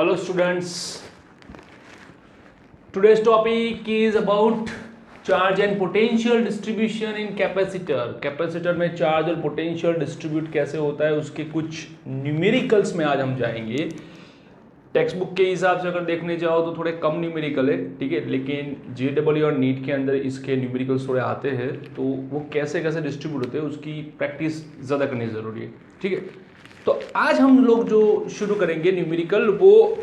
Hello students, today's topic is about charge and potential distribution in capacitor. Capacitor में charge और potential distribute कैसे होता है उसके कुछ न्यूमेरिकल्स में आज हम जाएंगे। टेक्स्ट बुक के हिसाब से अगर देखने जाओ तो थोड़े कम न्यूमेरिकल है, ठीक है, लेकिन जेडब्ल्यू और नीट के अंदर इसके न्यूमेरिकल्स थोड़े आते हैं, तो वो कैसे कैसे डिस्ट्रीब्यूट होते हैं उसकी प्रैक्टिस ज़्यादा करनी ज़रूरी है, ठीक है। तो आज हम लोग जो शुरू करेंगे न्यूमेरिकल वो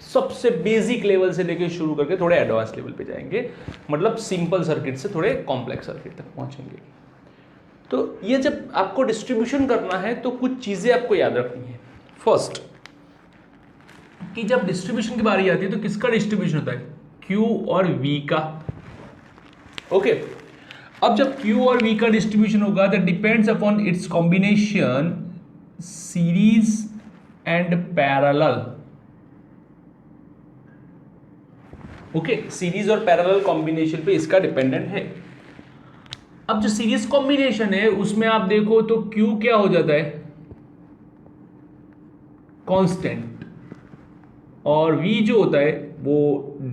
सबसे बेसिक लेवल से लेके शुरू करके थोड़े एडवांस लेवल पे जाएंगे, मतलब सिंपल सर्किट से थोड़े कॉम्प्लेक्स सर्किट तक पहुंचेंगे। तो ये जब आपको डिस्ट्रीब्यूशन करना है तो कुछ चीज़ें आपको याद रखनी है। फर्स्ट कि जब डिस्ट्रीब्यूशन की बारी आती है तो किसका डिस्ट्रीब्यूशन होता है? Q और V का। ओके, अब जब Q और V का डिस्ट्रीब्यूशन होगा that depends upon its combination series and parallel. Okay, series और पैरेलल कॉम्बिनेशन पे इसका डिपेंडेंट है। अब जो सीरीज कॉम्बिनेशन है उसमें आप देखो तो Q क्या हो जाता है? कांस्टेंट, और V जो होता है वो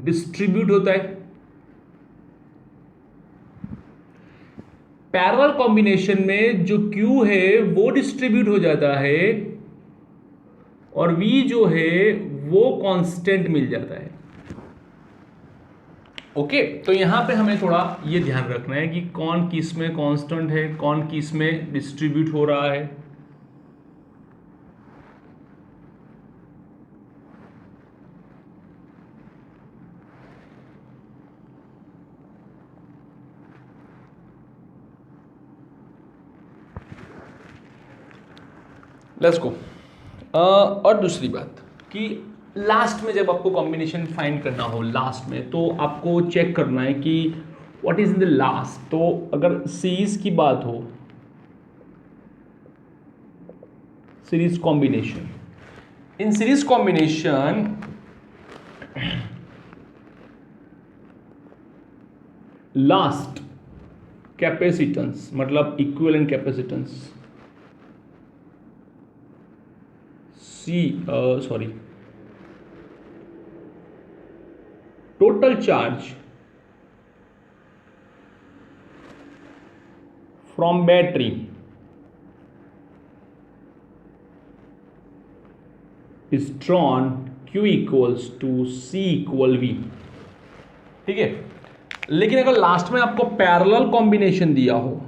डिस्ट्रीब्यूट होता है। पैरेलल कॉम्बिनेशन में जो Q है वो डिस्ट्रीब्यूट हो जाता है और V जो है वो कांस्टेंट मिल जाता है। ओके, तो यहां पे हमें थोड़ा ये ध्यान रखना है कि कौन किस में कांस्टेंट है, कौन किस में डिस्ट्रीब्यूट हो रहा है। Let's go. और दूसरी बात कि लास्ट में जब आपको कॉम्बिनेशन फाइंड करना हो लास्ट में, तो आपको चेक करना है कि what is in the last. तो अगर सीरीज की बात हो, series combination, in series combination last capacitance मतलब equivalent capacitance total charge from battery is drawn Q equals to C equal V, ठीक है। लेकिन अगर लास्ट में आपको पैरेलल कॉम्बिनेशन दिया हो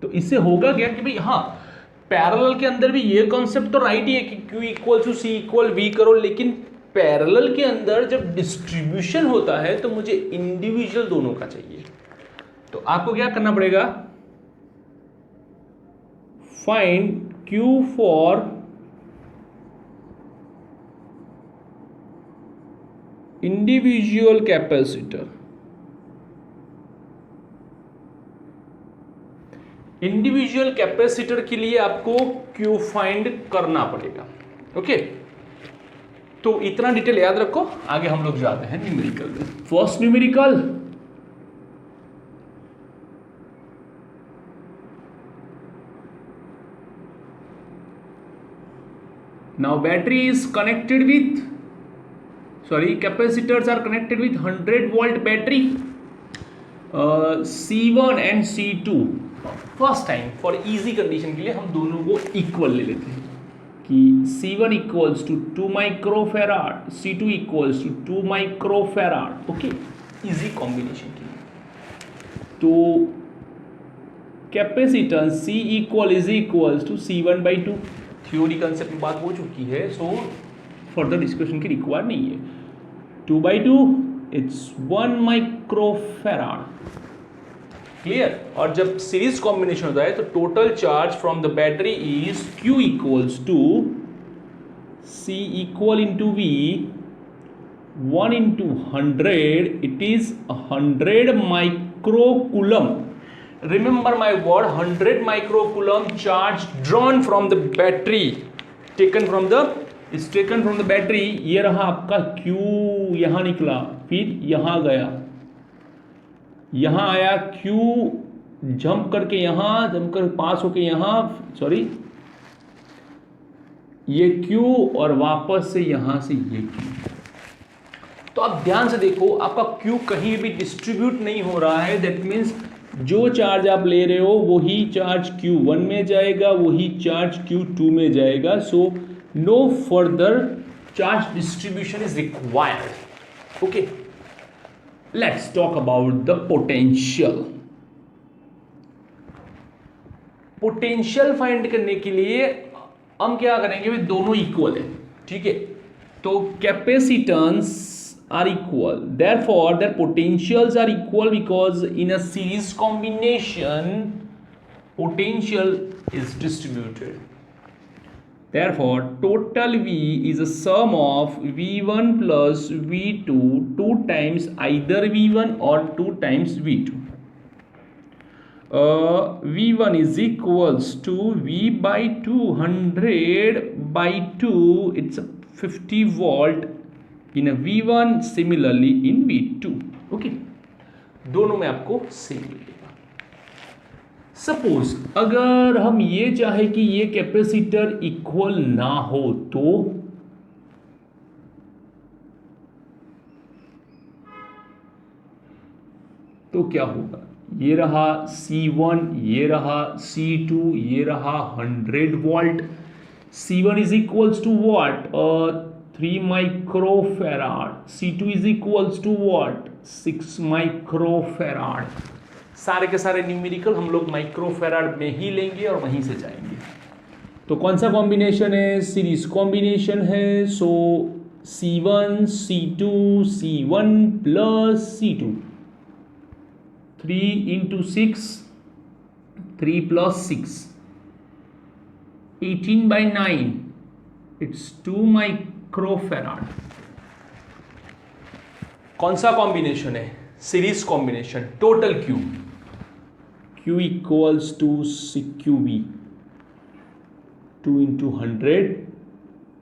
तो इससे होगा क्या कि भाई हाँ, पैरेलल के अंदर भी ये कॉन्सेप्ट तो राइट ही है कि Q equal to C equal V करो, लेकिन पैरेलल के अंदर जब डिस्ट्रीब्यूशन होता है तो मुझे इंडिविजुअल दोनों का चाहिए। तो आपको क्या करना पड़ेगा? Find Q for individual capacitor. Individual capacitor के लिए आपको Q फाइंड करना पड़ेगा। ओके, तो इतना डिटेल याद रखो, आगे हम लोग जाते हैं न्यूमेरिकल में। First numerical, now battery is connected with capacitors are connected with 100 volt battery, C1 and C2। First time for easy condition के लिए हम दोनों को इक्वल ले लेते हैं कि C1 equals to 2 microfarad, C2 equals to 2 microfarad. Okay, easy combination के लिए। तो capacitance C equal is equals to C1/2। Theory concept में बात हो चुकी है, सो फर्दर डिस्कशन की रिक्वायर नहीं है। 2/2 इट्स 1 माइक्रोफेराड, क्लियर। और जब सीरीज कॉम्बिनेशन होता है तो total charge from the battery is Q equals to C equal into V 1 into 100, it is 100 microcoulomb. Remember my word, 100 microcoulomb charge drawn from the battery, taken from the battery. ये रहा आपका Q, यहां निकला, फिर यहां गया, यहां आया Q, जंप करके यहां, जंप कर पास होके यहां, ये Q और वापस से यहां से ये Q। तो आप ध्यान से देखो, आपका Q कहीं भी डिस्ट्रीब्यूट नहीं हो रहा है। दैट मीन्स जो चार्ज आप ले रहे हो वही चार्ज Q1 में जाएगा, वही चार्ज Q2 में जाएगा। So no further charge distribution is required. Okay, let's talk about the potential. Potential find करने के लिए हम क्या करेंगे, वे दोनों इक्वल है, ठीक है। तो capacitance are equal, therefore their potentials are equal because in a series combination potential is distributed. Therefore total V is a sum of V1 plus V2 2 times either V1 or 2 times V2. V1 is equals to V by 200 by 2, it's a 50 volt in a V1, similarly in V2. Okay, दोनों में आपको same मिलेगा। Suppose अगर हम ये चाहे कि ये कैपेसिटर इक्वल ना हो तो क्या होगा, ये रहा C1, ये रहा C2, ये रहा 100 volt. C1 is equals to what? 3 microfarad. C2 is equals to what? 6 microfarad. सारे के सारे न्यूमेरिकल हम लोग माइक्रोफेराड में ही लेंगे और वहीं से जाएंगे। तो कौन सा कॉम्बिनेशन है, सीरीज कॉम्बिनेशन है। सो C1 C2 C1 plus C2, 3 into 6, 3 plus 6, 18 by 9, it's 2 microfarad. कौन सा कॉम्बिनेशन है, series combination. Total Q equals to CQV, 2 into 100,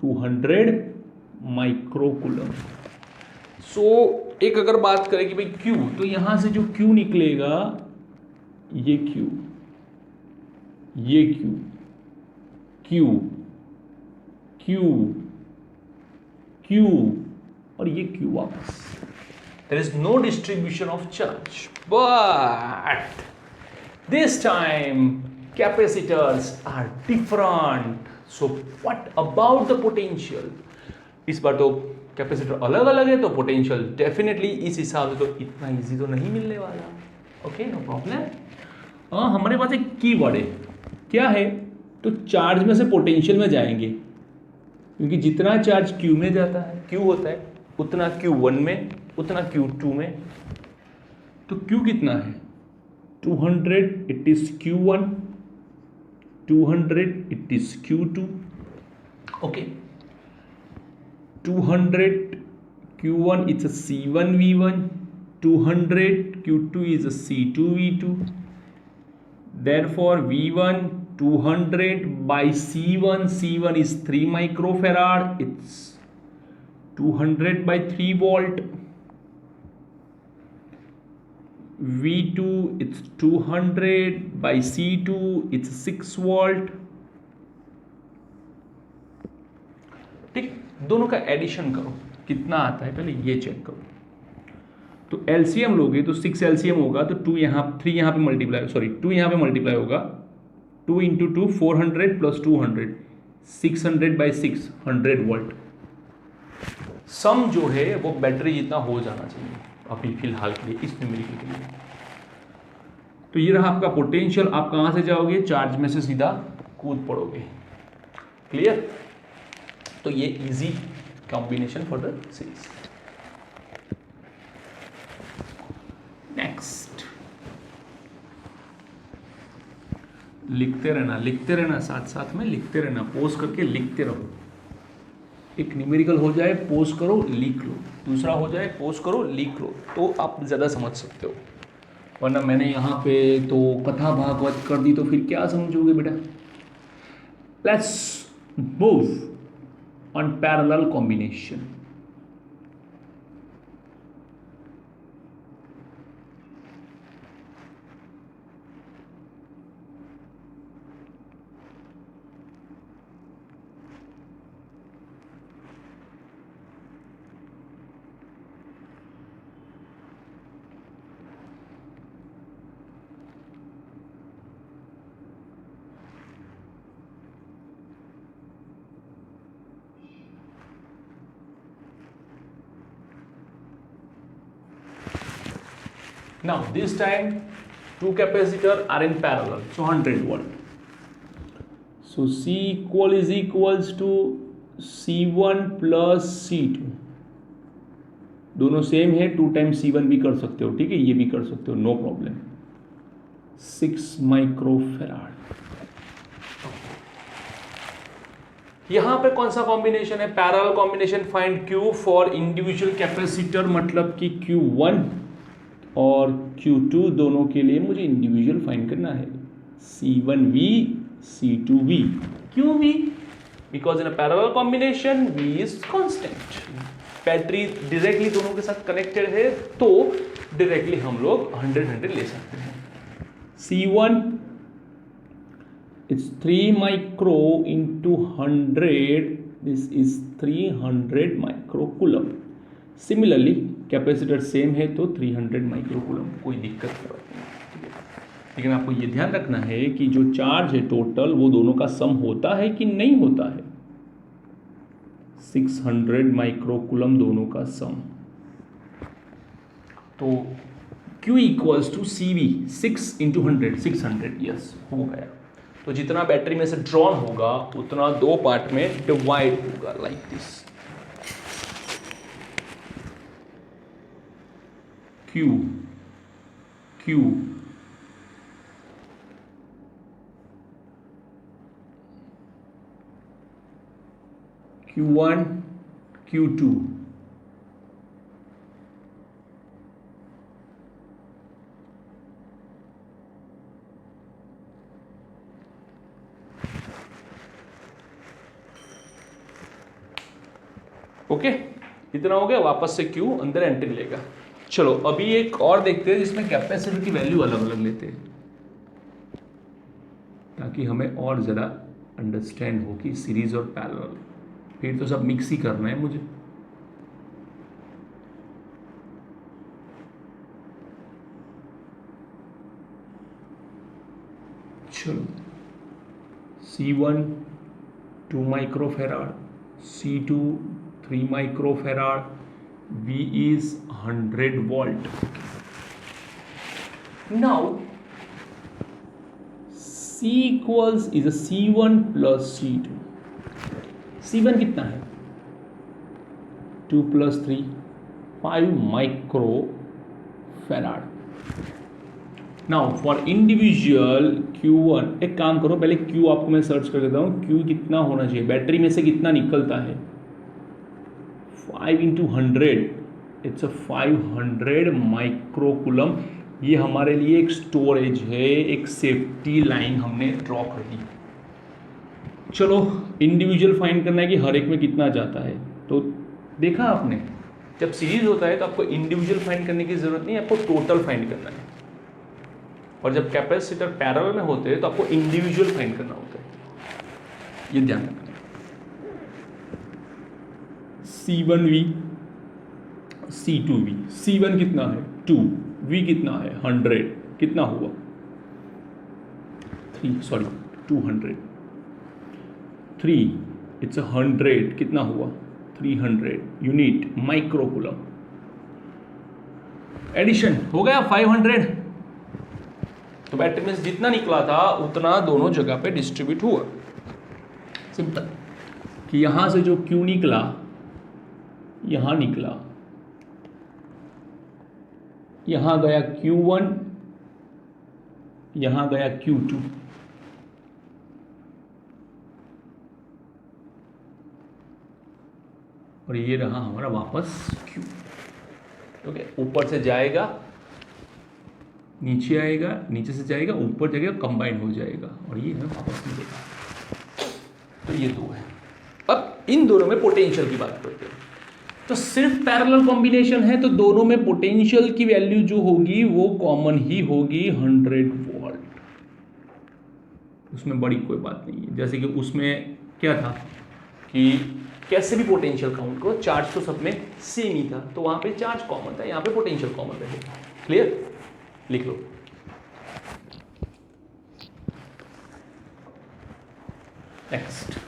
200 microcoulomb. So एक अगर बात करें कि भाई Q, तो यहां से जो Q निकलेगा, ये Q, ये Q, Q, Q, Q और ये Q वापस। There is no distribution of charge, but this time capacitors are different. So what about the potential? इस बार तो कैपेसिटर अलग अलग है, तो पोटेंशियल डेफिनेटली इस हिसाब से तो इतना इजी तो नहीं मिलने वाला। Okay, no problem. हाँ, हमारे पास एक कीवर्ड है, क्या है, तो चार्ज में से पोटेंशियल में जाएंगे, क्योंकि जितना चार्ज Q में जाता है, Q होता है, उतना Q1 में, उतना Q2 में। तो Q कितना है, 200, it is Q1, 200 it is Q2। Okay, 200 Q1 is a C1 V1, 200 Q2 is a C2 V2. Therefore V1 200 by C1, C1 is 3 microfarad, it's 200 by 3 volt. V2 it's 200 by C2, it's 6 volt. ठीक, दोनों का addition करो, कितना आता है पहले ये check करो। तो एलसीएम लोगे तो 6 एलसीएम होगा, तो 2 यहाँ, 3 यहाँ पे मल्टीप्लाई, सॉरी 2 यहाँ पे मल्टीप्लाई होगा, 2 इंटू 2 400 प्लस 200, 600 बाई 6, 100 वोल्ट। सम जो है वो बैटरी जितना हो जाना चाहिए अभी फिलहाल के लिए, इस न्यूमेरिकल के लिए। तो ये रहा आपका पोटेंशियल। आप कहाँ से जाओगे, चार्ज में से सीधा कूद पड़ोगे। क्लियर? तो ये easy combination for the series. Next, लिखते रहना, साथ साथ में लिखते रहना, पोज करके लिखते रहो। एक न्यूमेरिकल हो जाए, पोज करो, लिख लो, दूसरा हो जाए, पोज करो, लिख लो, तो आप ज़्यादा समझ सकते हो। वरना मैंने यहाँ पे तो कथा भागवत कर दी, तो फिर क्या समझोगे बेटा। Let's move on parallel combination. Now this time two capacitors are in parallel, so 100 volt. So C is equals to C1 plus C2. दोनों सेम है, 2 टाइम्स C1 भी कर सकते हो, ठीक है, ये भी कर सकते हो, नो प्रॉब्लम. 6 माइक्रोफेराड. यहां पे कौन सा कॉम्बिनेशन है? Parallel combination. Find Q for individual capacitor, मतलब कि Q1 और Q2 दोनों के लिए मुझे इंडिविजुअल फाइंड करना है. C1V, C2V. क्यों V? Because in a parallel combination V is constant. Battery directly दोनों के साथ कनेक्टेड है, तो डायरेक्टली हम लोग 100 ले सकते हैं. C1 it's 3 micro into 100. This is 300 microcoulomb. Similarly capacitor same है तो 300 माइक्रोकूलम, कोई दिक्कत की बात नहीं. लेकिन आपको ये ध्यान रखना है कि जो चार्ज है टोटल वो दोनों का सम होता है कि नहीं होता है. 600 माइक्रोकूलम दोनों का सम. तो Q equals to CV, 6 into 100, 600. Yes, हो गया. तो जितना बैटरी में से ड्रॉन होगा उतना 2 पार्ट में डिवाइड होगा, like this. Q Q1 Q2. Okay, इतना हो गया. वापस से Q अंदर एंट्री लेगा. चलो अभी एक और देखते हैं जिसमें कैपेसिटर की वैल्यू अलग अलग लेते हैं, ताकि हमें और ज़्यादा अंडरस्टैंड हो कि सीरीज और पैरेलल. फिर तो सब मिक्स ही करना है मुझे. चलो C1 2 microfarad, C2 3 microfarad, V is 100 volt. Now C equals is a C1 plus C2. C1 कितना है? 2 plus 3, 5 microfarad. Now for individual Q1, एक काम करो, पहले Q आपको मैं सर्च कर देता हूँ. Q कितना होना चाहिए? बैटरी में से कितना निकलता है? 5 into 100, इट्स अ 500 माइक्रोकूलम. ये हमारे लिए एक स्टोरेज है, एक सेफ्टी लाइन हमने ड्रॉ कर दी. चलो इंडिविजुअल फाइंड करना है कि हर एक में कितना जाता है. तो देखा आपने, जब सीरीज होता है तो आपको इंडिविजुअल फाइंड करने की जरूरत नहीं है, आपको टोटल फाइंड करना है. और जब कैपेसिटर पैरेलल में होते हैं तो आपको इंडिविजुअल फाइंड करना होता है. ये ध्यान रखना. C1V, C2V. C1 कितना है? 2. V कितना है? 100. कितना हुआ? 200. 3, इट्स 100. कितना हुआ? 300 यूनिट माइक्रोकूलम. एडिशन हो गया 500. तो बैटरी में से जितना निकला था उतना दोनों जगह पे डिस्ट्रीब्यूट हुआ. सिंपल. कि यहां से जो Q निकला यहां निकला, यहां गया Q1, यहां गया Q2. और ये रहा हमारा वापस Q. ओके, ऊपर से जाएगा नीचे आएगा, नीचे से जाएगा ऊपर जाएगा, कंबाइन हो जाएगा और ये हमें वापस मिलेगा. तो ये दो है. अब इन दोनों में पोटेंशियल की बात करते हैं. तो सिर्फ पैरेलल कॉम्बिनेशन है तो दोनों में पोटेंशियल की वैल्यू जो होगी वो कॉमन ही होगी, 100 वोल्ट. उसमें बड़ी कोई बात नहीं है. जैसे कि उसमें क्या था कि कैसे भी पोटेंशियल काउंट करो, चार्ज तो सब में सेम ही था, तो वहां पे चार्ज कॉमन था, यहाँ पे पोटेंशियल कॉमन रहेगा. क्लियर? लिख लो. नेक्स्ट.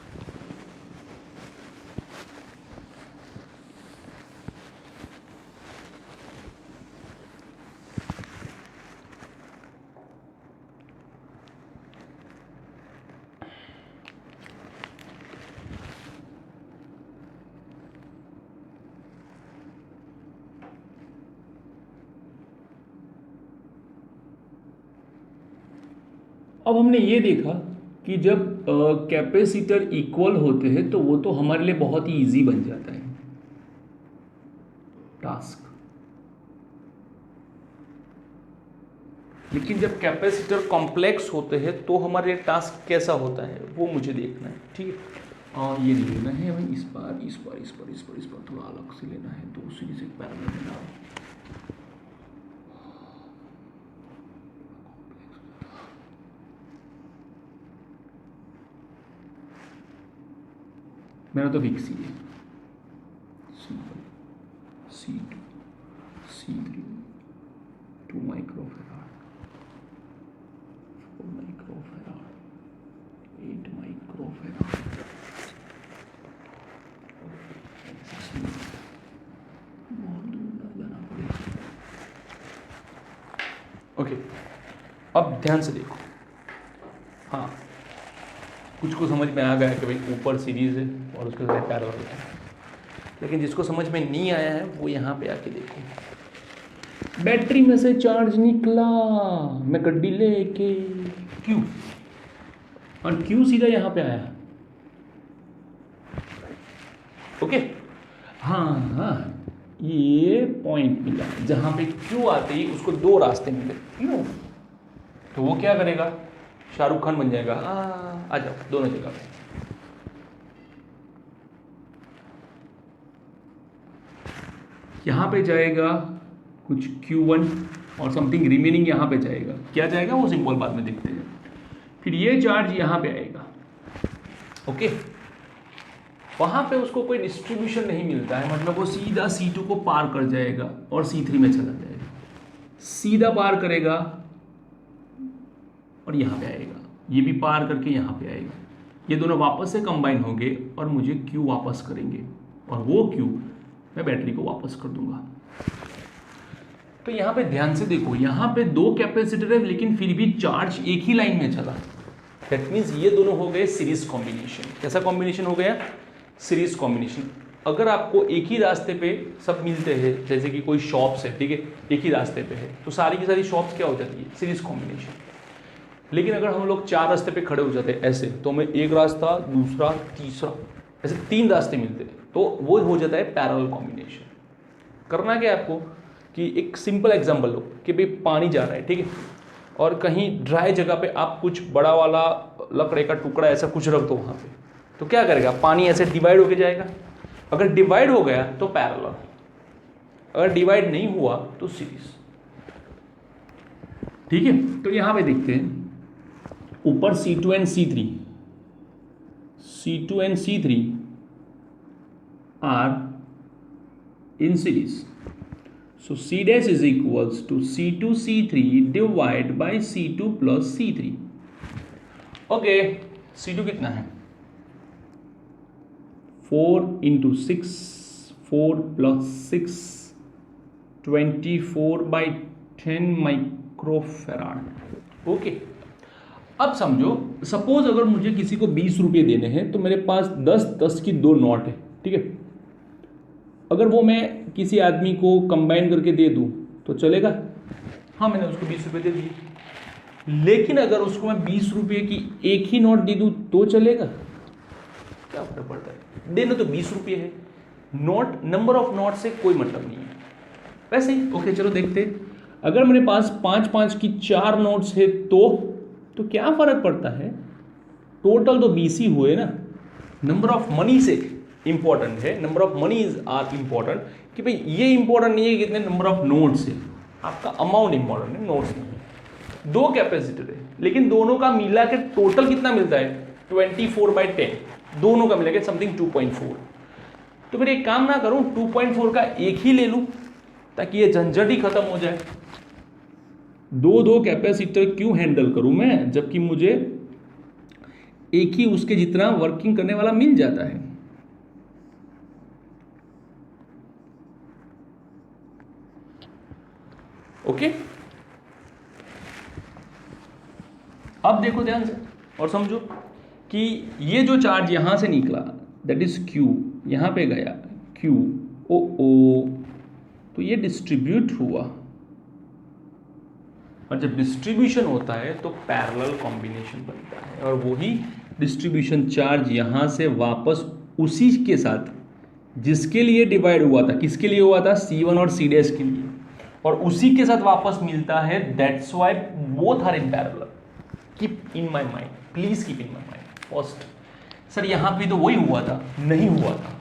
अब हमने ये देखा कि जब कैपेसिटर इक्वल होते हैं तो वो तो हमारे लिए बहुत ही इजी बन जाता है टास्क, लेकिन जब कैपेसिटर कॉम्प्लेक्स होते हैं तो हमारे लिए टास्क कैसा होता है वो मुझे देखना है, ठीक है। और ये नहीं लेना है भाई, इस बार थोड़ा अलग से लेना है, तो उसी से पैरेलल में डालो। मेरा तो फिक्स ही है, simple C2 C3 2 microfarad 4 microfarad 8 microfarad. बहुत दूर जाना पड़ेगा। ओके, अब ध्यान से देखो, हाँ कुछ को समझ में आ गया कि भाई ऊपर सीरीज है और उसके साथ पैरेलल है, लेकिन जिसको समझ में नहीं आया है वो यहाँ पे आके देखो। बैटरी में से चार्ज निकला, मैं गड्डी लेके क्यों, और क्यों सीधा यहाँ पे आया। ओके, हाँ ये पॉइंट मिला जहाँ पे क्यों आते ही उसको दो रास्ते मिले क्यों, तो वो क्या करेगा, शाहरुख खान बन जाएगा, आ जाओ दोनों जगह पे। यहाँ पे जाएगा कुछ Q1 और समथिंग रिमेनिंग यहाँ पे जाएगा, क्या जाएगा वो सिंपल बाद में देखते हैं। फिर ये चार्ज यहाँ पे आएगा, ओके, वहाँ पे उसको कोई डिस्ट्रीब्यूशन नहीं मिलता है, मतलब वो सीधा C2 को पार कर जाएगा और C3 में चला जाएगा, सीधा पार करेगा और यहाँ पे आएगा, ये भी पार करके यहाँ पे आएगा, ये दोनों वापस से कंबाइन होंगे और मुझे Q वापस करेंगे, और वो Q मैं बैटरी को वापस कर दूंगा। तो यहाँ पे ध्यान से देखो, यहाँ पे दो कैपेसिटर है लेकिन फिर भी चार्ज एक ही लाइन में चला, दैट मीन्स ये दोनों हो गए सीरीज कॉम्बिनेशन। कैसा कॉम्बिनेशन हो गया, सीरीज कॉम्बिनेशन। अगर आपको एक ही रास्ते पे सब मिलते हैं, जैसे कि कोई शॉप्स है, ठीक है, एक ही रास्ते पे है, तो सारी की सारी शॉप्स क्या हो जाती है, सीरीज कॉम्बिनेशन। लेकिन अगर हम लोग चार रास्ते पे खड़े हो जाते हैं ऐसे, तो हमें एक रास्ता, दूसरा, तीसरा, ऐसे तीन रास्ते मिलते हैं, तो वो हो जाता है पैरेलल कॉम्बिनेशन। करना क्या है आपको कि एक सिंपल एग्जांपल लो कि भाई पानी जा रहा है, ठीक है, और कहीं ड्राई जगह पे आप कुछ बड़ा वाला लकड़े का टुकड़ा ऐसा कुछ रख दो वहाँ पे, तो क्या करेगा, पानी ऐसे डिवाइड होके जाएगा। अगर डिवाइड हो गया तो पैरेलल, अगर डिवाइड नहीं हुआ तो सीरीज, ठीक है। तो यहाँ पे देखते हैं, ऊपर C2 and C3, C2 and C3 are in series. So C dash is equals to C2 C3 divided by C2 plus C3. Okay, C2 कितना है, 4 into 6, 4 plus 6, 24/10 माइक्रोफैराड। ओके, अब समझो, सपोज अगर मुझे किसी को 20 रुपये देने हैं तो मेरे पास 10 की दो नोट है, ठीक है। अगर वो मैं किसी आदमी को कंबाइन करके दे दूं तो चलेगा, हाँ मैंने उसको 20 रुपये दे दिए। लेकिन अगर उसको मैं 20 रुपये की एक ही नोट दे दूं तो चलेगा, क्या फर्क पड़ता है, देना तो 20 रुपये है, नोट, नंबर ऑफ नोट से कोई मतलब नहीं है। वैसे ही ओके, चलो देखते हैं, अगर मेरे पास 5 की 4 नोट्स है तो क्या फर्क पड़ता है, टोटल तो 20 ही हुए ना। नंबर ऑफ मनी से इंपॉर्टेंट है, number of money is are important, कि भाई ये इंपॉर्टेंट नहीं है कि कितने नंबर ऑफ नोट्स है, आपका अमाउंट इंपॉर्टेंट है, नोट्स नहीं है। दो कैपेसिटर है लेकिन दोनों का मिला के टोटल कितना मिलता है, 24/10, दोनों का मिला के समथिंग 2.4। तो फिर एक काम ना करूं, 2.4 का एक ही ले लूं ताकि ये झंझट ही खत्म हो जाए। दो कैपेसिटर क्यों हैंडल करूं मैं, जबकि मुझे एक ही उसके जितना वर्किंग करने वाला मिल जाता है। ओके, अब देखो ध्यान से और समझो कि ये जो चार्ज यहां से निकला दैट इज Q, यहां पे गया Q, ओ तो ये डिस्ट्रीब्यूट हुआ और जब डिस्ट्रीब्यूशन होता है तो पैरेलल कॉम्बिनेशन बनता है, और वही डिस्ट्रीब्यूशन चार्ज यहाँ से वापस उसी के साथ जिसके लिए डिवाइड हुआ था, किसके लिए हुआ था, C1 और C डैश के लिए, और उसी के साथ वापस मिलता है। That's why both are in parallel. Keep in my mind, please keep in my mind. First sir यहाँ पे तो वही हुआ था, नहीं हुआ था।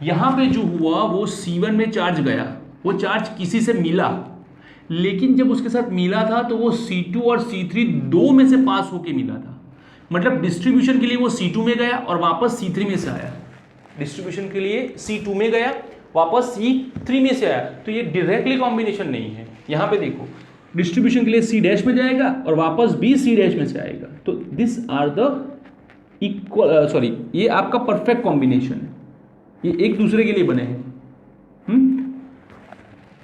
यहाँ पे जो हुआ वो C1 में चार्ज गया, वो चार्ज किसी से मिला, लेकिन जब उसके साथ मिला था तो वो C2 और C3 दो में से पास होके मिला था। मतलब डिस्ट्रीब्यूशन के लिए वो C2 में गया और वापस C3 में से आया। डिस्ट्रीब्यूशन के लिए C2 में गया, वापस C3 में से आया। तो ये डायरेक्टली कॉम्बिनेशन नहीं है। यहाँ पे देखो, डिस्ट्रीब्यूशन के लिए C डैश में जाएगा और वापस भी C डैश में से आएगा। तो दिस आर द इक्वल, ये आपका परफेक्ट कॉम्बिनेशन है, ये एक दूसरे के लिए बने हैं।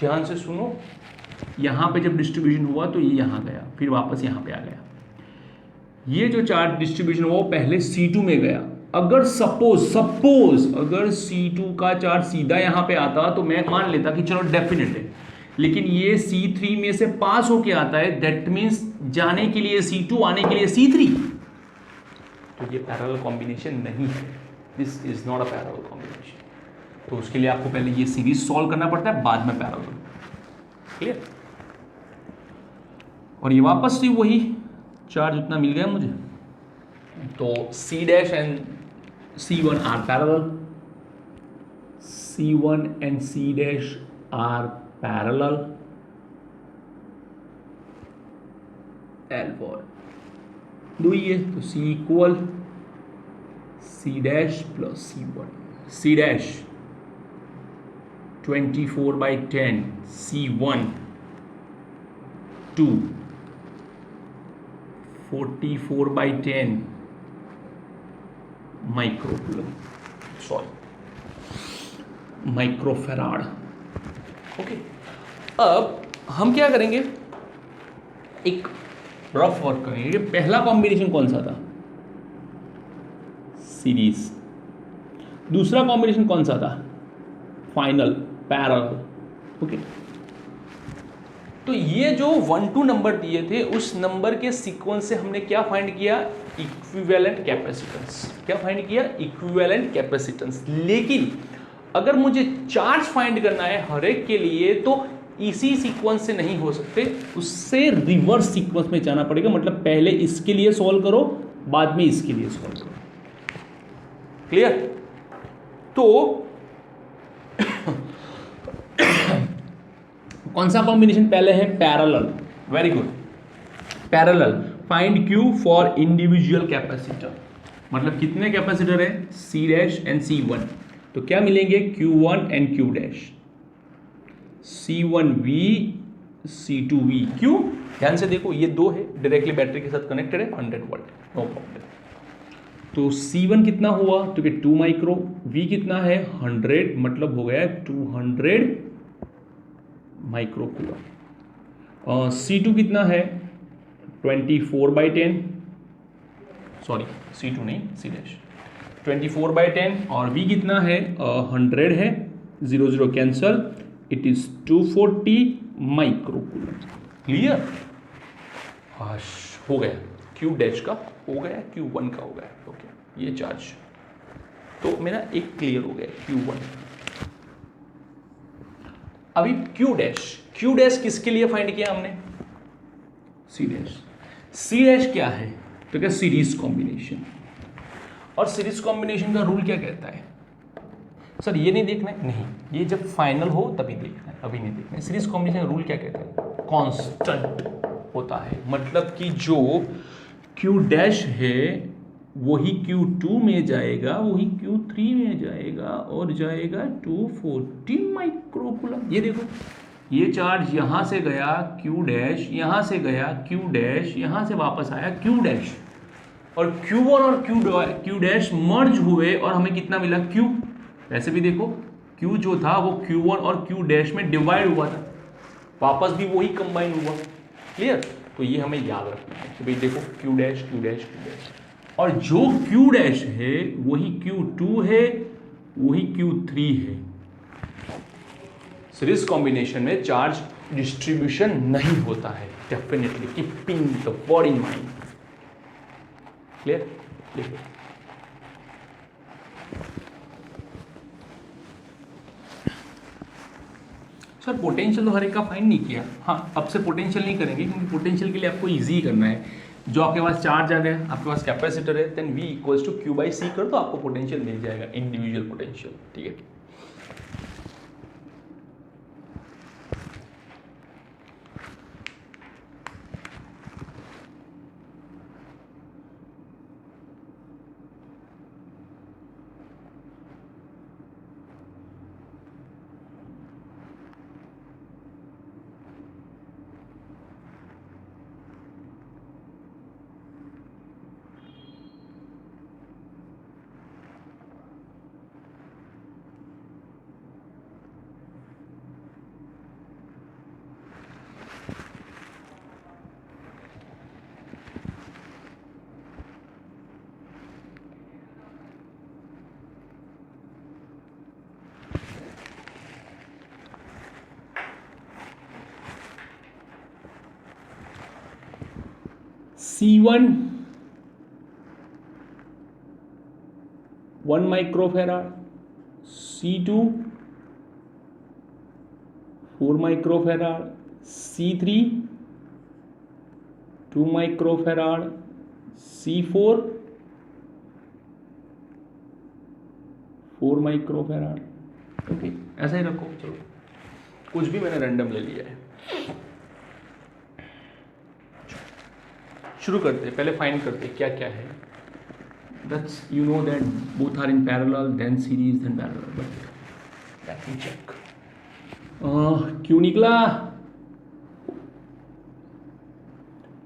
ध्यान से सुनो, यहाँ पे जब डिस्ट्रीब्यूशन हुआ तो ये यहाँ गया, फिर वापस यहाँ पे आ गया। ये जो चार्ज डिस्ट्रीब्यूशन हुआ वो पहले C2 में गया। अगर सपोज अगर C2 का चार्ज सीधा यहाँ पे आता तो मैं मान लेता कि चलो डेफिनेट है, लेकिन ये C3 में से पास होके आता है। दैट मीन्स जाने के लिए C2, आने के लिए C3। तो ये पैरेलल कॉम्बिनेशन नहीं है, this is not a parallel combination. तो उसके लिए आपको पहले ये सीरीज सॉल्व करना पड़ता है, बाद में पैरेलल। क्लियर? और ये वापस से वही चार्ज उतना मिल गया मुझे, तो C dash and C1 are parallel, C1 and C dash are parallel, L for दो ही है तो C equal C dash plus C1, C dash 24/10, C1 2 44/10 microfarad. Okay, अब हम क्या करेंगे, एक रफ वर्क करेंगे। पहला कॉम्बिनेशन कौन सा था, सीरीज। दूसरा कॉम्बिनेशन कौन सा था, फाइनल पैरेलल। ओके, तो ये जो 1 2 नंबर दिए थे, उस नंबर के सीक्वेंस से हमने क्या फाइंड किया, इक्विवेलेंट कैपेसिटेंस। क्या फाइंड किया, इक्विवेलेंट कैपेसिटेंस। लेकिन अगर मुझे चार्ज फाइंड करना है हर एक के लिए तो इसी सीक्वेंस से नहीं हो सकते, उससे रिवर्स सीक्वेंस में जाना पड़ेगा। मतलब पहले इसके लिए सॉल्व करो, बाद में इसके लिए सॉल्व करो। क्लियर? तो कौन सा कॉम्बिनेशन पहले है, parallel. Very good, parallel. Find Q for individual capacitor. मतलब कितने कैपेसिटर है, C डैश एंड C1। तो क्या मिलेंगे, Q1 and Q dash, C1V C2V। क्यों, ध्यान से देखो, ये दो है, डायरेक्टली बैटरी के साथ कनेक्टेड है, 100 वोल्ट, नो प्रॉब्लम। तो C1 कितना हुआ, तो 2 माइक्रो, V कितना है 100, मतलब हो गया 200 माइक्रो कूलम। C2 कितना है 24/10, सॉरी C2 नहीं, C डैश 24/10, और V कितना है 100 है, 0 0 cancel, it is 240 micro coulomb. Clear? हो गया, Q डैश का हो गया, Q1 का हो गया। ओके, ये चार्ज तो मेरा एक क्लियर हो गया, Q1। अभी Q डैश किसके लिए फाइंड किया हमने, C डैश। C डैश क्या है, तो क्या सीरीज कॉम्बिनेशन। और सीरीज कॉम्बिनेशन का रूल क्या कहता है, सर ये नहीं देखना है, नहीं, ये जब फाइनल हो तभी देखना है, अभी नहीं देखना है। सीरीज कॉम्बिनेशन का रूल क्या कहता है, कांस्टेंट होता है। मतलब कि जो Q डैश है वही Q2 में जाएगा, वही Q3 में जाएगा, और जाएगा 240 माइक्रोकूलम। ये देखो, ये चार्ज यहाँ से गया Q डैश, यहाँ से गया Q डैश, यहाँ से वापस आया Q डैश, और Q1 और Q डैश मर्ज हुए और हमें कितना मिला, Q। वैसे भी देखो, Q जो था वो Q1 और Q डैश में डिवाइड हुआ था, वापस भी वही कंबाइन हुआ। क्लियर? तो ये हमें याद रखना है कि भाई देखो, Q dash Q dash Q dash, और जो Q डैश है वही Q2 है, वही Q3 है। सीरीज कॉम्बिनेशन में चार्ज डिस्ट्रीब्यूशन नहीं होता है, definitely keeping the word in mind. Clear? लिखो। सर पोटेंशियल तो हर एक का फाइंड नहीं किया। हाँ, अब से पोटेंशियल नहीं करेंगे क्योंकि पोटेंशियल के लिए आपको इजी करना है। जो आपके पास चार्ज आ गया, आपके पास कैपेसिटर है, then V equals to Q by C कर दो, आपको पोटेंशियल मिल जाएगा, इंडिविजुअल पोटेंशियल। ठीक है, C1 1 microfarad, C2 4 microfarad, C3 2 microfarad, C4 4 microfarad. Okay, ऐसा ही रखो। चलो, कुछ भी मैंने रैंडम ले लिया है। शुरू करते हैं, पहले फाइंड करते हैं क्या क्या है। That's you know that both are in parallel, then series, then parallel, but let me check. क्यों निकला?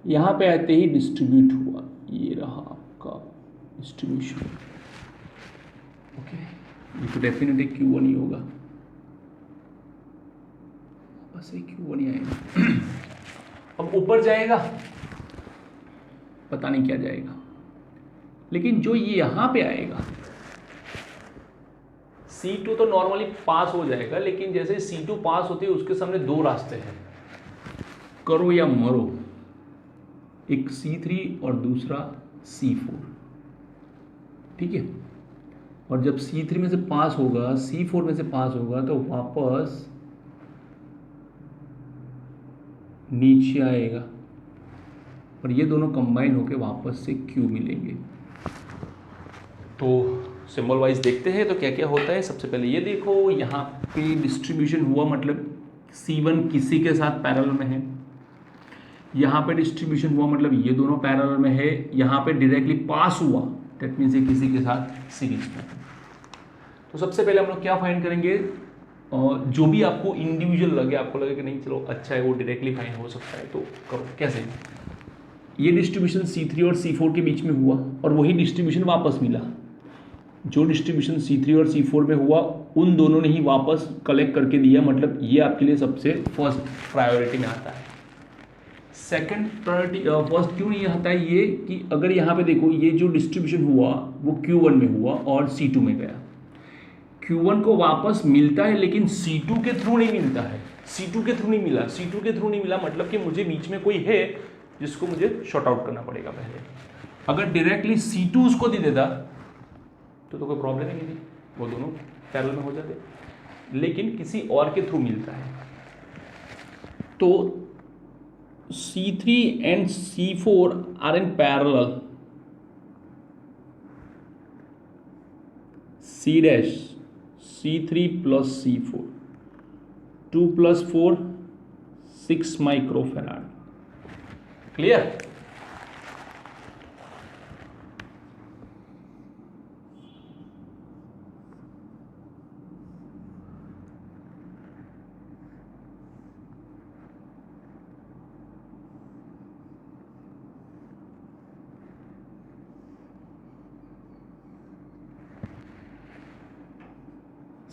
यहां पे आते ही डिस्ट्रीब्यूट हुआ, ये रहा आपका डिस्ट्रीब्यूशन। ओके, ये तो डेफिनेटली Q1 ही होगा, बस ये Q1 ही आएगा। अब ऊपर जाएगा, पता नहीं क्या जाएगा, लेकिन जो ये यहां पे आएगा C2 तो नॉर्मली पास हो जाएगा, लेकिन जैसे C2 पास होती है उसके सामने दो रास्ते हैं, करो या मरो। एक C3 और दूसरा C4। ठीक है, और जब C3 में से पास होगा, C4 में से पास होगा, तो वापस नीचे आएगा और ये दोनों कंबाइन होके वापस से Q मिलेंगे। तो सिंबल वाइज देखते हैं तो क्या क्या होता है। सबसे पहले ये देखो, यहाँ पे डिस्ट्रीब्यूशन हुआ, मतलब C1 किसी के साथ पैरेलल में है। यहाँ पे डिस्ट्रीब्यूशन हुआ मतलब ये दोनों पैरेलल में है। यहाँ पे डायरेक्टली पास हुआ, दैट मीन्स ये किसी के साथ सीरीज में। तो सबसे पहले हम लोग क्या फाइंड करेंगे, जो भी आपको इंडिविजुअल लगे, आपको लगे कि नहीं चलो अच्छा है वो डायरेक्टली फाइंड हो सकता है, तो करो। कैसे? ये डिस्ट्रीब्यूशन C3 और C4 के बीच में हुआ और वही डिस्ट्रीब्यूशन वापस मिला। जो डिस्ट्रीब्यूशन C3 और C4 में हुआ उन दोनों ने ही वापस कलेक्ट करके दिया, मतलब ये आपके लिए सबसे फर्स्ट प्रायोरिटी में आता है। सेकंड प्रायोरिटी फर्स्ट क्यों नहीं आता है, ये कि अगर यहाँ पे देखो, ये जो डिस्ट्रीब्यूशन हुआ वो Q1 में हुआ और C2 में गया। Q1 को वापस मिलता है लेकिन C2 के थ्रू नहीं मिलता है। C2 के थ्रू नहीं मिला, C2 के थ्रू नहीं मिला, मतलब कि मुझे बीच में कोई है जिसको मुझे शॉर्ट आउट करना पड़ेगा पहले। अगर डायरेक्टली C2 उसको दे देता तो कोई प्रॉब्लम ही नहीं थी, वो दोनों पैरेलल में हो जाते, लेकिन किसी और के थ्रू मिलता है। तो C3 and C4 are in parallel. C dash C3 plus C4, 2 plus 4 6 microfarad. Clear?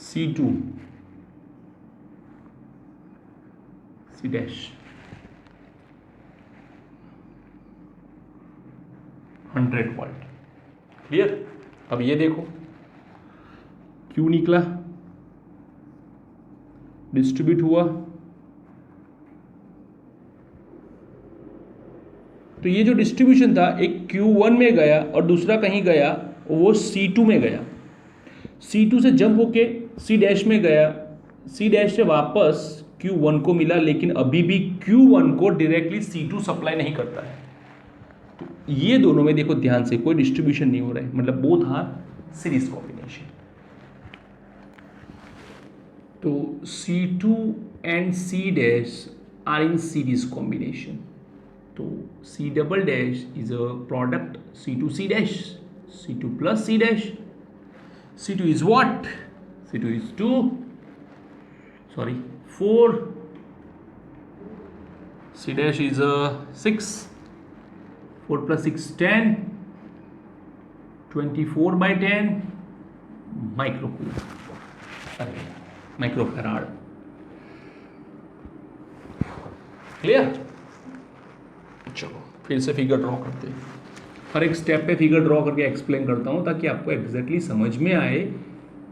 C2 C dash 100 volt. Clear? अब ये देखो, क्यों निकला? डिस्ट्रीब्यूट हुआ, तो ये जो डिस्ट्रीब्यूशन था एक Q1 में गया और दूसरा कहीं गया, वो C2 में गया, C2 से जंप होके C डैश में गया, C डैश से वापस Q1 को मिला, लेकिन अभी भी Q1 को डायरेक्टली C2 सप्लाई नहीं करता है। तो ये दोनों में देखो ध्यान से, कोई डिस्ट्रीब्यूशन नहीं हो रहा है, मतलब बोथ आर सीरीज कॉम्बिनेशन। तो C2 and C dash are in series combination. तो C double dash is a product C2 C dash, C2 plus C dash, C2 is what? C2 is 4, C dash is 6, 4 plus 6 10, 24 by 10 microfarad. Clear? चलो फिर से figure draw करते हैं, हर एक step पे figure draw करके explain करता हूँ ताकि आपको एग्जैक्टली समझ में आए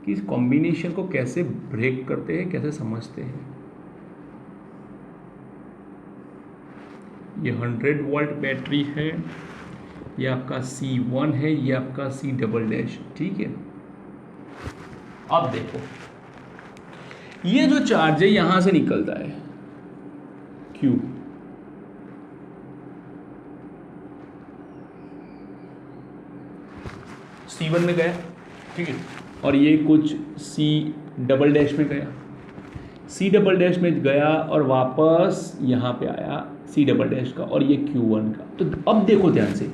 कि इस कॉम्बिनेशन को कैसे ब्रेक करते हैं, कैसे समझते हैं। ये 100 वोल्ट बैटरी है, ये आपका C1 है, ये आपका C डबल डैश, ठीक है। अब देखो ये जो चार्ज है यहां से निकलता है Q, C1 में गया, ठीक है, और ये कुछ C डबल डैश में गया, C डबल डैश में गया और वापस यहाँ पे आया C डबल डैश का, और ये Q1 का। तो अब देखो ध्यान से,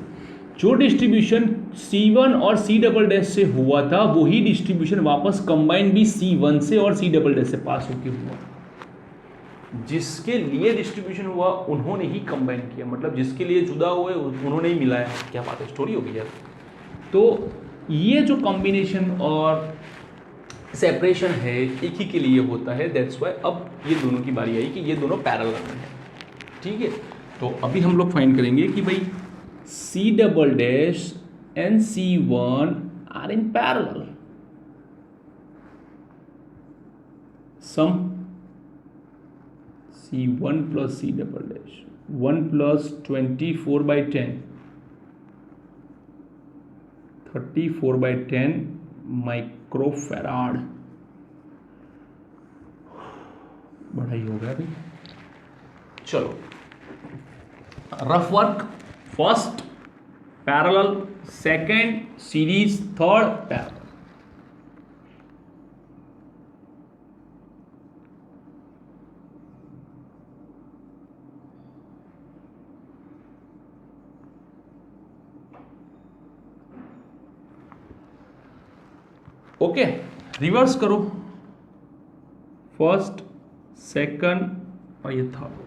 जो डिस्ट्रीब्यूशन C1 और C डबल डैश से हुआ था वही डिस्ट्रीब्यूशन वापस कंबाइन भी C1 से और C डबल डैश से पास होके हुआ। जिसके लिए डिस्ट्रीब्यूशन हुआ उन्होंने ही कंबाइन किया, मतलब जिसके लिए जुदा हुए उन्होंने ही मिलाया। क्या बात है, स्टोरी होगी यार। तो ये जो कॉम्बिनेशन और सेपरेशन है एक ही के लिए होता है, दैट्स वाई अब ये दोनों की बारी आई कि ये दोनों पैरेलल में है, ठीक है। तो अभी हम लोग फाइंड करेंगे कि भाई C double dash and C1 are in parallel, sum C1 plus C double dash 1 plus 24 by 10 34 by 10 microfarad. बड़ा ही हो गया भाई। चलो rough work, first parallel, second series, third parallel. Okay, reverse करो, फर्स्ट, सेकंड और ये थर्ड।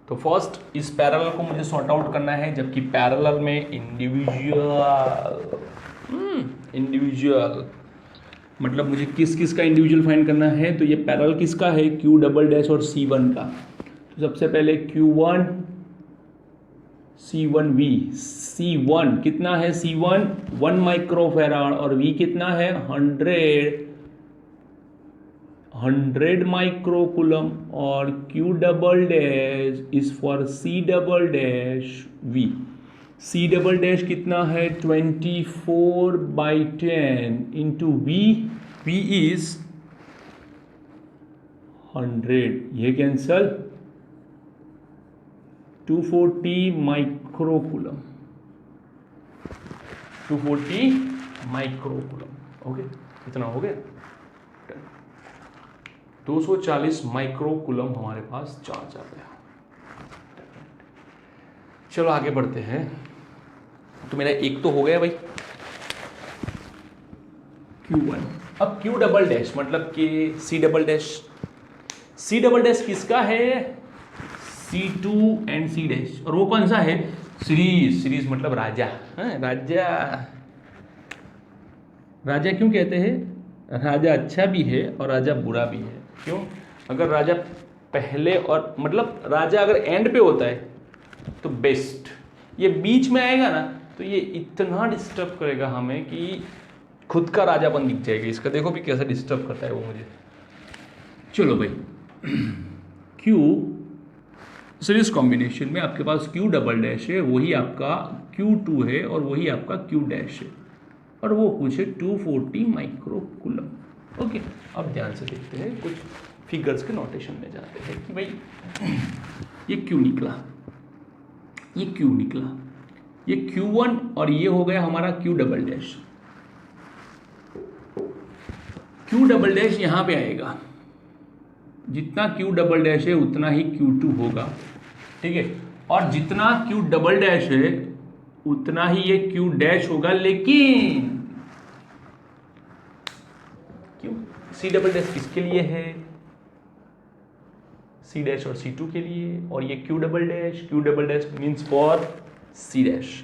तो first इस पैरेलल को मुझे सॉर्ट आउट करना है, जबकि पैरेलल में इंडिविजुअल मतलब मुझे किस किस का इंडिविजुअल फाइंड करना है। तो ये पैरेलल किसका है, Q डबल डैश और C1 का। तो सबसे पहले Q1 C1V, C1 कितना है, C1 1 माइक्रोफैराड और V कितना है 100 माइक्रोकूलम, और Q double dash is for C double dash V। C double dash कितना है 24 by 10 into V, V is 100, ये कैंसल, 240 माइक्रोकूलम, 240 माइक्रोकूलम। ओके, इतना हो गया, 240 माइक्रोकूलम हमारे पास चार्ज आ गया। चलो आगे बढ़ते हैं। तो मेरा एक तो हो गया भाई Q1। अब Q डबल डैश मतलब कि C double dash, C double dash किसका है, C2 एंड C डैश, और वो कौन सा है, सीरीज। सीरीज मतलब राजा, राजा। राजा क्यों कहते हैं, राजा अच्छा भी है और राजा बुरा भी है। क्यों, अगर राजा पहले और मतलब राजा अगर एंड पे होता है तो बेस्ट, ये बीच में आएगा ना तो ये इतना डिस्टर्ब करेगा हमें कि खुद का राजापन दिख जाएगा इसका। देखो भी कैसा डिस्टर्ब करता है वो मुझे। चलो भाई, Q सीरीज कॉम्बिनेशन में आपके पास Q डबल डैश है, वही आपका Q2 है और वही आपका Q डैश है, और वो कुछ है 240 माइक्रो कूलम। ओके, अब ध्यान से देखते हैं, कुछ फिगर्स के नोटेशन में जाते हैं कि भाई ये Q निकला, ये Q निकला, ये Q1 और ये हो गया हमारा Q double dash. Q double dash यहाँ पे आएगा, जितना Q डबल डैश है उतना ही Q2 होगा, ठीक है, और जितना Q डबल डैश है उतना ही ये Q डैश होगा, लेकिन क्यों C डबल डैश किसके लिए है? C डैश और C2 के लिए, और ये Q double dash means for C dash.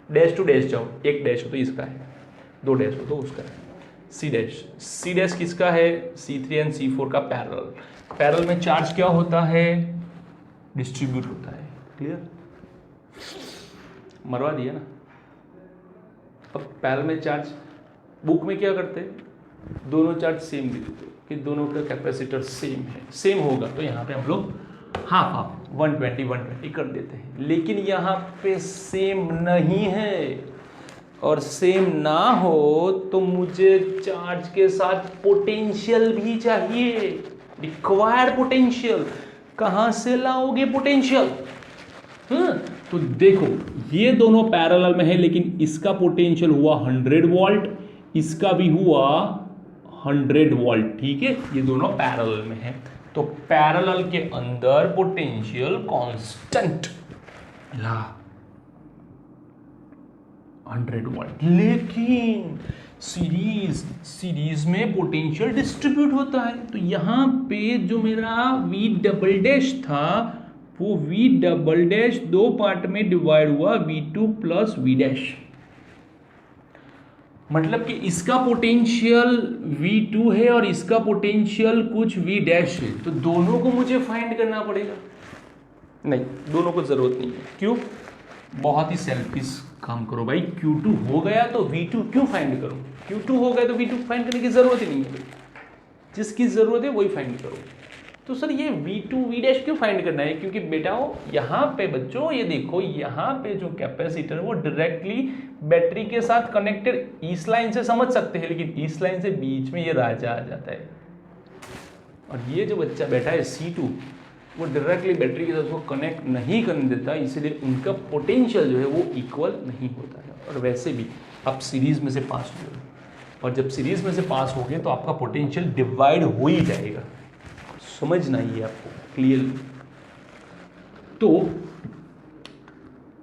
Dash to dash जाओ, एक डैश हो तो इसका है, दो डैश हो तो उसका है। C डैश किसका है? C3 एंड C4 का पैरेलल। पैरेलल में चार्ज क्या होता है? डिस्ट्रीब्यूट होता है। क्लियर? मरवा दिया ना। अब पैरेलल में चार्ज, बुक में क्या करते हैं, दोनों चार्ज सेम दे देते कि दोनों का कैपेसिटर सेम है, सेम होगा तो यहाँ पे हम लोग हाफ हाफ 120 कर देते हैं, लेकिन यहाँ पे सेम नहीं है, और सेम ना हो तो मुझे चार्ज के साथ पोटेंशियल भी चाहिए, रिक्वायर्ड पोटेंशियल। कहाँ से लाओगे पोटेंशियल? तो देखो ये दोनों पैरेलल में है, लेकिन इसका पोटेंशियल हुआ 100 वोल्ट, इसका भी हुआ 100 वोल्ट, ठीक है, ये दोनों पैरेलल में है, तो पैरेलल के अंदर पोटेंशियल कांस्टेंट ला 100 वोल्ट, लेकिन सीरीज में पोटेंशियल डिस्ट्रीब्यूट होता है। तो यहां पे जो मेरा V डबल डैश था, वो V डबल डैश दो पार्ट में डिवाइड हुआ, V2 प्लस V डैश, मतलब कि इसका पोटेंशियल V2 है और इसका पोटेंशियल कुछ V डैश है, तो दोनों को मुझे फाइंड करना पड़ेगा। नहीं, दोनों को जरूरत नहीं है। क्यों? बहुत ही सेल्फिश काम करो भाई, Q2 हो गया तो V2 क्यों फाइंड करो? Q2 हो गया तो V2 फाइंड करने की जरूरत ही नहीं है, जिसकी जरूरत है वही फाइंड करो। तो सर ये V2 V डैश क्यों फाइंड करना है? क्योंकि बेटाओ यहाँ पे बच्चों ये देखो, यहाँ पे जो कैपेसिटर वो डायरेक्टली बैटरी के साथ कनेक्टेड इस लाइन से समझ सकते हैं, लेकिन इस लाइन से बीच में ये राजा आ जाता है, और ये जो बच्चा बैठा है C2 वो डायरेक्टली बैटरी के साथ उसको कनेक्ट नहीं करने देता, इसलिए उनका पोटेंशियल जो है वो इक्वल नहीं होता है। और वैसे भी आप सीरीज में से पास हो गए, और जब सीरीज में से पास हो गए तो आपका पोटेंशियल डिवाइड हो ही जाएगा, समझना ही है आपको क्लियर। तो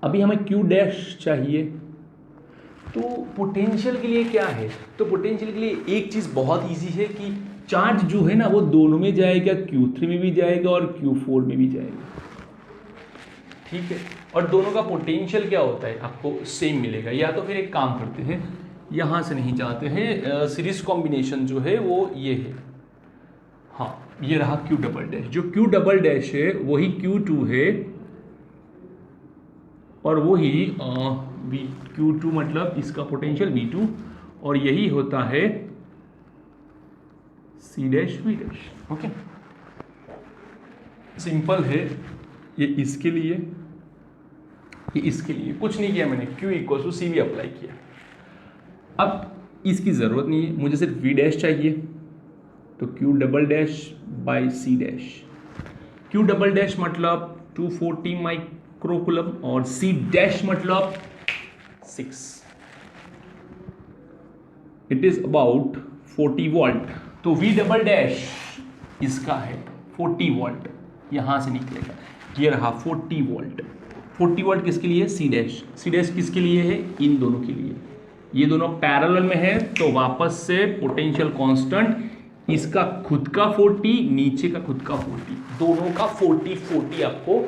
अभी हमें Q डैश चाहिए, तो पोटेंशियल के लिए क्या है? तो पोटेंशियल के लिए एक चीज बहुत इजी है कि चार्ज जो है ना वो दोनों में जाएगा, Q3 में भी जाएगा और Q4 में भी जाएगा, ठीक है, और दोनों का पोटेंशियल क्या होता है आपको सेम मिलेगा। या तो फिर एक काम करते हैं, यहां से नहीं जाते हैं, सीरीज कॉम्बिनेशन जो है वो ये है, हाँ ये रहा Q डबल डैश, जो Q डबल डैश है वही Q2 है, और वही Q2 मतलब इसका पोटेंशियल V2, और यही होता है C dash V dash. Okay, simple है, ये इसके लिए, ये इसके लिए, कुछ नहीं किया मैंने, Q equal to CV apply किया। अब इसकी ज़रूरत नहीं है, मुझे सिर्फ V डैश चाहिए, तो Q double dash by C dash. Q double dash मतलब 240 माइक्रोकूलम और C डैश मतलब 6, इट इज अबाउट 40 वोल्ट। तो V डबल डैश इसका है 40 वोल्ट, यहां से निकलेगा, ये रहा 40 वोल्ट। 40 वोल्ट किसके लिए? C dash. C डैश किसके लिए है? इन दोनों के लिए। ये दोनों पैरेलल में है, तो वापस से पोटेंशियल कांस्टेंट, इसका खुद का 40, नीचे का खुद का 40, दोनों का 40 आपको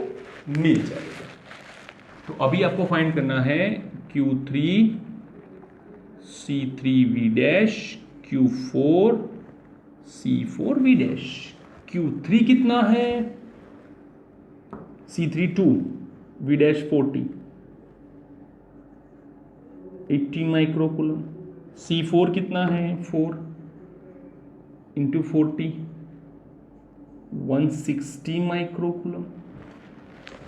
मिल जाएगा। तो अभी आपको फाइंड करना है Q3 C3 V dash, Q4 C4 V dash. Q3 कितना है? C3 2, V dash 40, 80 microcoulomb. C4 कितना है? 4 इंटू 40, 160 माइक्रोकूलम।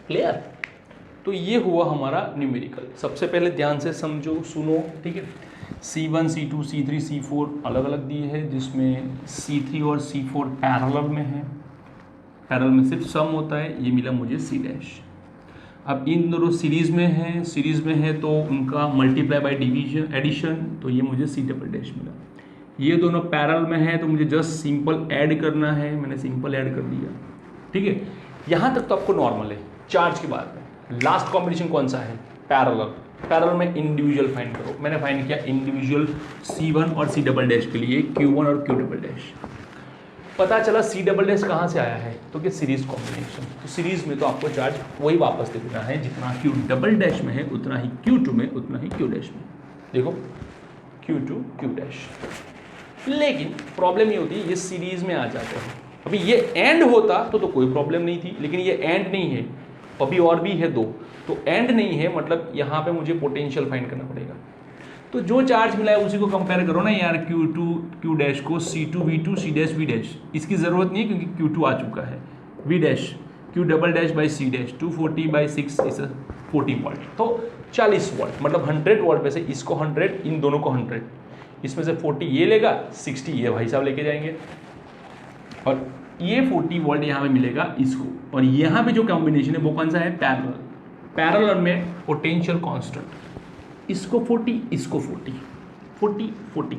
क्लियर? तो ये हुआ हमारा न्यूमेरिकल। सबसे पहले ध्यान से समझो, सुनो, ठीक है। C1, C2, C3, C4 अलग अलग दिए हैं, जिसमें C3 और C4 पैरेलल में है। पैरेलल में सिर्फ सम होता है, ये मिला मुझे C डैश। अब इन दोनों सीरीज में है तो उनका मल्टीप्लाई बाय डिवीजन एडिशन, तो ये मुझे C डबल डैश मिला। ये दोनों पैरेलल में है तो मुझे जस्ट सिंपल ऐड करना है, मैंने सिंपल ऐड कर दिया, ठीक है। यहाँ तक तो आपको नॉर्मल है। चार्ज की बात है, लास्ट कॉम्बिनेशन कौन सा है? पैरेलल। पैरेलल में इंडिविजुअल फाइंड करो। मैंने फाइंड किया इंडिविजुअल C1 और C डबल डैश के लिए Q1 और Q डबल डैश। पता चला C डबल डैश कहाँ से आया है, तो कि सीरीज कॉम्बिनेशन। तो सीरीज में तो आपको चार्ज वही वापस दे देना है, जितना Q डबल डैश में है उतना ही Q2 में, उतना ही Q डैश में। देखो Q2 Q डैश। लेकिन प्रॉब्लम ये होती है, ये सीरीज में आ जाते हैं। अभी ये एंड होता तो कोई प्रॉब्लम नहीं थी, लेकिन ये एंड नहीं है, अभी और भी है दो, तो एंड नहीं है, मतलब यहाँ पे मुझे पोटेंशियल फाइंड करना पड़ेगा। तो जो चार्ज मिला है उसी को कंपेयर करो ना यार, Q2 Q डैश को C2 V2 C dash V dash. इसकी ज़रूरत नहीं है क्योंकि Q2 आ चुका है। V dash Q double dash by C dash 240 by 6 इस 40 वोल्ट, तो 40 वोल्ट, मतलब 100 वोल्ट में से इसको 100, इन दोनों को 100, इसमें से 40 ये लेगा, 60 ये भाई साहब लेके जाएंगे, और ये 40 वोल्ट यहाँ पे मिलेगा इसको। और यहाँ पे जो कॉम्बिनेशन है वो कौन सा है? पैरेलल। पैरेलल में पोटेंशियल कांस्टेंट, इसको 40 इसको 40 40 40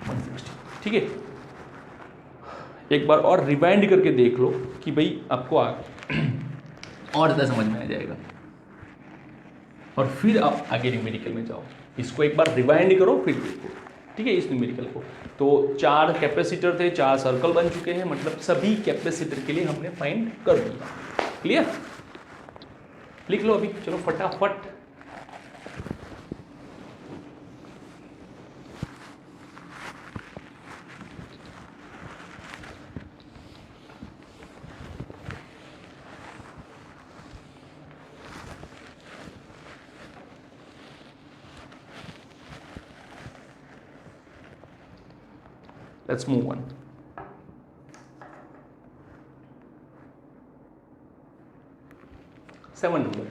160, ठीक है। एक बार और रिवाइंड करके देख लो कि भाई आपको और ज़्यादा समझ में आ जाएगा, और फिर आप आगे न्यूमेरिकल में जाओ। इसको एक बार रिवाइंड करो फिर देखो, ठीक है, इस न्यूमेरिकल को। तो 4 कैपेसिटर थे, 4 सर्कल बन चुके हैं, मतलब सभी कैपेसिटर के लिए हमने फाइंड कर दिया। क्लियर? लिख लो अभी, चलो फटाफट। Let's move on. Seven number.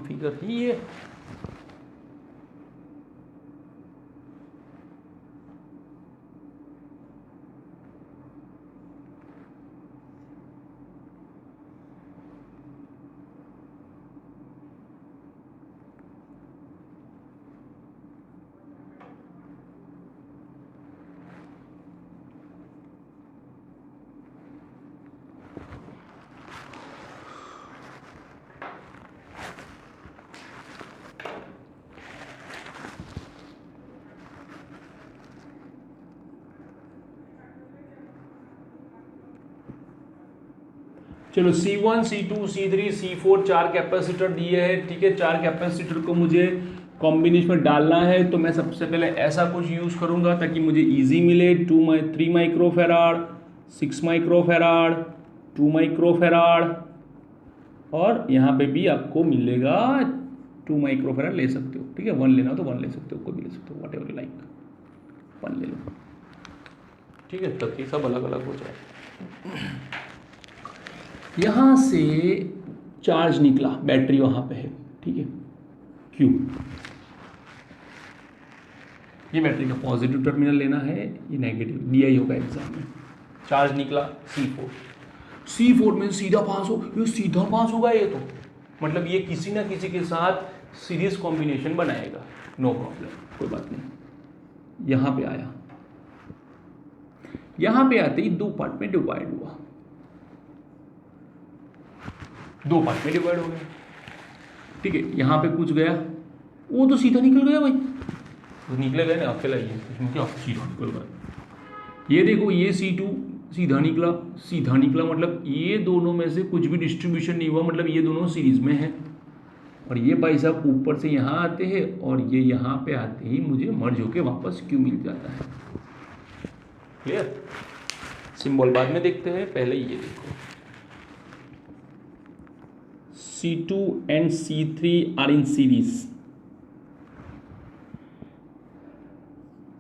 Figure here. चलो C1 C2 C3 C4 4 capacitor दिए हैं, ठीक है। 4 कैपेसिटर को मुझे कॉम्बिनेशन में डालना है, तो मैं सबसे पहले ऐसा कुछ यूज़ करूँगा ताकि मुझे इजी मिले। 3 माइक्रोफेराड, 6 माइक्रोफेराड, 2 माइक्रोफेराड, और यहाँ पे भी आपको मिलेगा 2 माइक्रोफेराड ले सकते हो, ठीक है। 1 लेना हो तो 1 ले सकते हो, कोई भी ले सकते हो, वट एवर लाइक, 1 ले लो, ठीक है। तब ये सब अलग अलग हो जाए। यहाँ से चार्ज निकला, बैटरी वहाँ पे है, ठीक है, Q। ये बैटरी का पॉजिटिव टर्मिनल लेना है, ये नेगेटिव, DI होगा एग्जाम में। चार्ज निकला C4 में सीधा पास हो, ये सीधा पास होगा, ये तो मतलब ये किसी ना किसी के साथ सीरीज कॉम्बिनेशन बनाएगा, नो प्रॉब्लम, कोई बात नहीं। यहाँ पे आया, यहाँ पे आते ही 2 पार्ट में डिवाइड हुआ, 2 पार्ट में डिवाइड हो गया, ठीक है। यहाँ पे कुछ गया, वो तो सीधा निकल गया भाई, तो निकलेगा ना, अकेला ही है, इसमें क्या सीधा निकल गया। ये देखो, ये C2 सीधा निकला, सीधा निकला, मतलब ये दोनों में से कुछ भी डिस्ट्रीब्यूशन नहीं हुआ, मतलब ये दोनों सीरीज में है। और ये भाई साहब ऊपर से यहाँ आते हैं, और ये यहाँ पे आते ही मुझे मर्ज होके वापस Q मिल जाता है। क्लियर? सिंबल बाद में देखते हैं, पहले ये देखो, C2 and C3 are in series,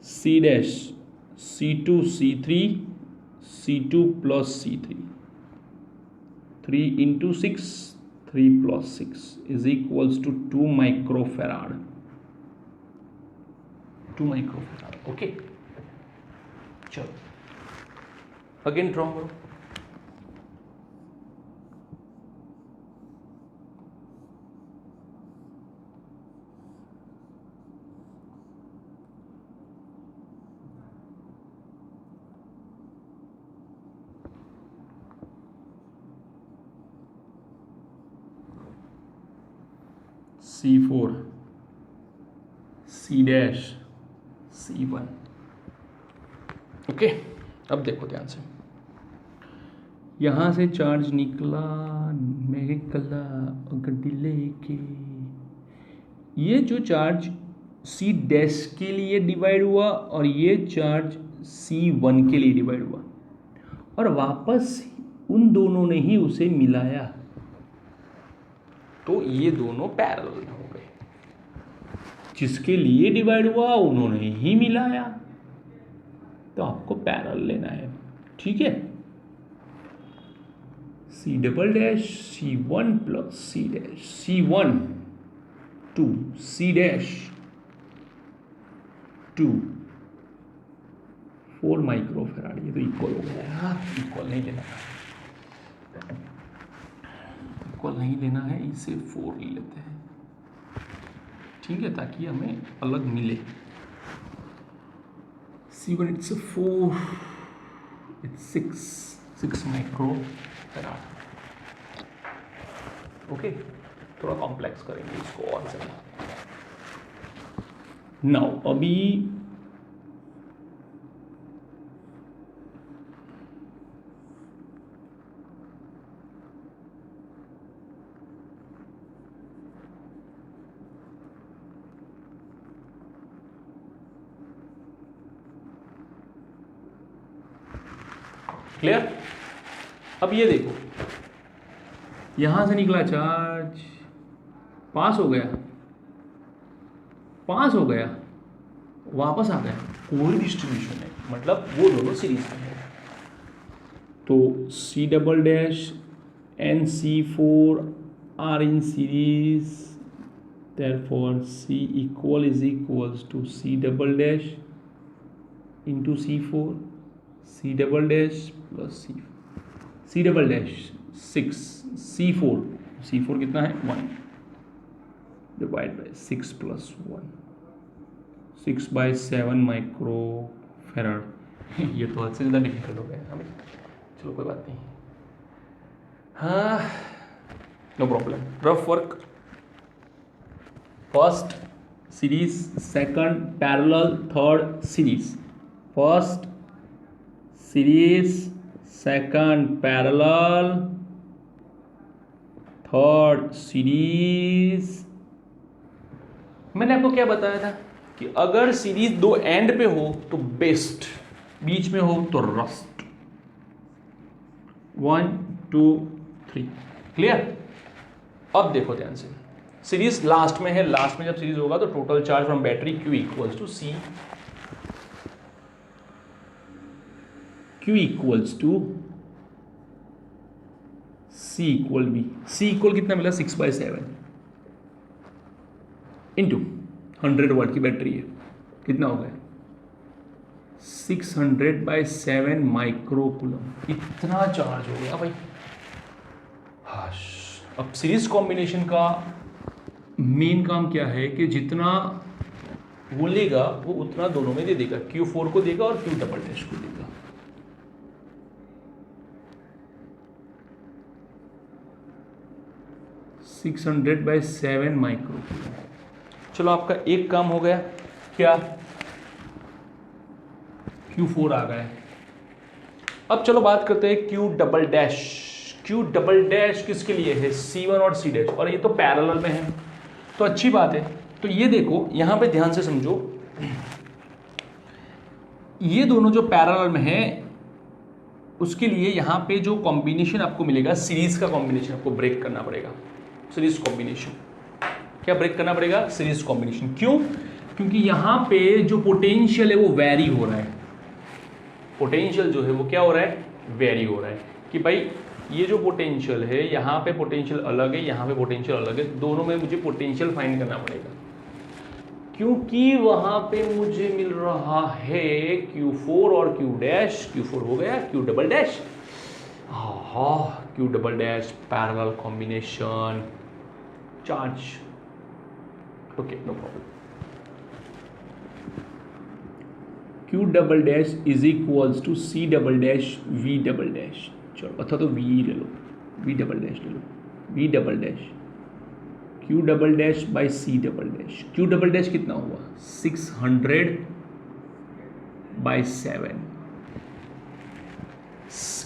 C dash C2 C3 C2 plus C3 3 into 6 3 plus 6 is equals to 2 microfarad. 2 microfarad. Okay, चलो अगेन ड्रॉ करो. C4 C dash C1. Okay, अब देखो ध्यान से, यहां से चार्ज निकला गड्डी लेके, ये जो चार्ज C डैश के लिए डिवाइड हुआ और ये चार्ज C1 के लिए डिवाइड हुआ और वापस उन दोनों ने ही उसे मिलाया, तो ये दोनों पैरेलल हो गए. जिसके लिए डिवाइड हुआ उन्होंने ही मिलाया, तो आपको पैरेलल लेना है. ठीक है, C double dash C1 plus C dash C1 2 C dash 2 4 microfarad. ये तो इक्वल हो गया. इक्वल नहीं लेना है, इक्वल नहीं लेना है, इसे 4 ले लेते हैं. ठीक है, ताकि हमें अलग मिले. C1 it's a 4, it's 6 microfarad. Okay, थोड़ा कॉम्प्लेक्स करेंगे इसको और ज़्यादा. नाउ अभी क्लियर. अब ये देखो, यहां से निकला चार्ज, पास हो गया, पास हो गया, वापस आ गया. कोई डिस्ट्रीब्यूशन है, मतलब वो दोनों सीरीज में है. तो C double dash and C4 are in series, therefore C equal is equals to C double dash into C4, C double dash plus C double dash 6 C4 कितना है 1 divide by 6 plus 1 6 by 7 microfarad. ये तो हद से ज़्यादा difficult हो गया हमें. चलो कोई बात नहीं. हाँ, no problem. Rough work. First series, second parallel, third series. First series, second parallel, third series. मैंने आपको क्या बताया था कि अगर सीरीज दो एंड पे हो तो बेस्ट, बीच में हो तो रस्ट. 1 2 3. क्लियर. अब देखो ध्यान से, सीरीज लास्ट में है. लास्ट में जब सीरीज होगा तो total charge from battery Q equals to C, Q equals to C equal B. C equal कितना मिला 6 बाय 7 इंटू 100 वाट की बैटरी है, कितना हो गया 600 बाय 7 माइक्रो कूलम. इतना चार्ज हो गया भाई. अब सीरीज कॉम्बिनेशन का मेन काम क्या है कि जितना वो लेगा वो उतना दोनों में दे देगा. Q4 को देगा और Q डबल डैश को देगा. Six 600 by 7 micro. चलो आपका एक काम हो गया. क्या? Q4 आ गया. अब चलो बात करते हैं Q double dash. Q double dash किसके लिए है? C1 और C डैश, और ये तो पैरेलल में है तो अच्छी बात है. तो ये देखो यहाँ पे ध्यान से समझो, ये दोनों जो पैरेलल में है उसके लिए यहाँ पे जो कॉम्बिनेशन आपको मिलेगा, सीरीज का कॉम्बिनेशन आपको ब्रेक करना पड़ेगा. सीरीज कॉम्बिनेशन क्या ब्रेक करना पड़ेगा? Series combination. क्यों? क्योंकि यहाँ पे जो पोटेंशियल है वो वेरी हो रहा है, पोटेंशियल जो है वो क्या हो रहा है, वेरी हो रहा है कि भाई ये जो पोटेंशियल है यहाँ पे पोटेंशियल अलग है, यहाँ पे पोटेंशियल अलग है, दोनों में मुझे पोटेंशियल फाइंड करना पड़ेगा क्योंकि वहाँ पे मुझे मिल रहा है Q4 और Q डैश, Q4 हो गया Q डबल डैश, हाँ Q double dash parallel combination charge, okay no problem. Q double dash is equals to C double dash V double dash, चलो अथवा तो V ले लो, V डबल डैश ले लो, V double dash Q double dash by C double dash, Q double dash कितना हुआ 600 by 7,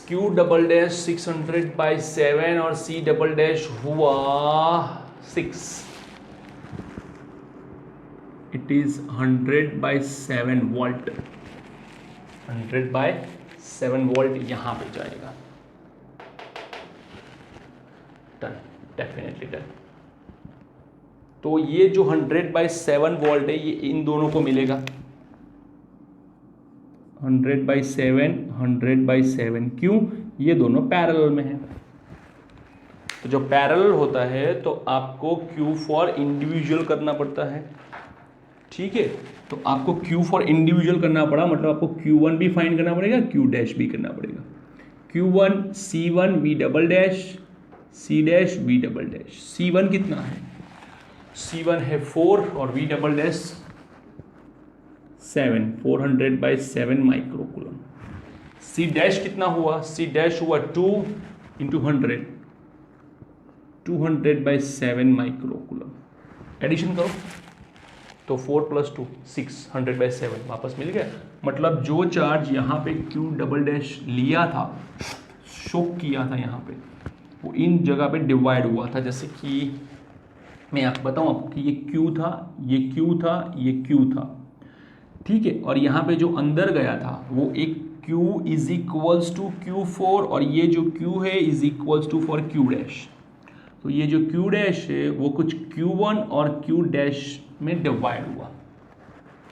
Q double dash 600 by 7 और C double dash हुआ 6, it is 100 by 7 volt, 100 by 7 volt यहाँ पे जाएगा, done, definitely done. तो ये जो 100 बाई 7 वोल्ट है ये इन दोनों को मिलेगा, 100 बाई 7, 100 बाई 7, क्यों, ये दोनों पैरेलल में हैं। तो जब पैरेलल होता है तो आपको Q फॉर इंडिविजुअल करना पड़ता है, ठीक है। तो आपको Q फॉर इंडिविजुअल करना पड़ा, मतलब आपको Q1 भी फाइंड करना पड़ेगा, Q डैश भी करना पड़ेगा। Q1 C1 V double dash, C dash V double dash, C1 कितना है, C1 है 4 और V double dash 7, 400 by 7 microcoulomb. C dash कितना हुआ, C डैश हुआ 2 इंटू 100, 200 बाई 7 माइक्रोकूलम। एडिशन करो तो 4 + 2 6, 100 बाई 7 वापस मिल गया। मतलब जो चार्ज यहाँ पे Q डबल डैश लिया था, शोक किया था यहाँ पे, वो इन जगह पे डिवाइड हुआ था। जैसे कि मैं आपको बताऊँ आपको कि ये Q था, ये Q था, ये Q था, ठीक है। और यहाँ पे जो अंदर गया था वो एक Q is equals to Q4 और ये जो Q है is equals to for Q dash. तो ये जो Q डैश है वो कुछ Q1 और Q डैश में डिवाइड हुआ,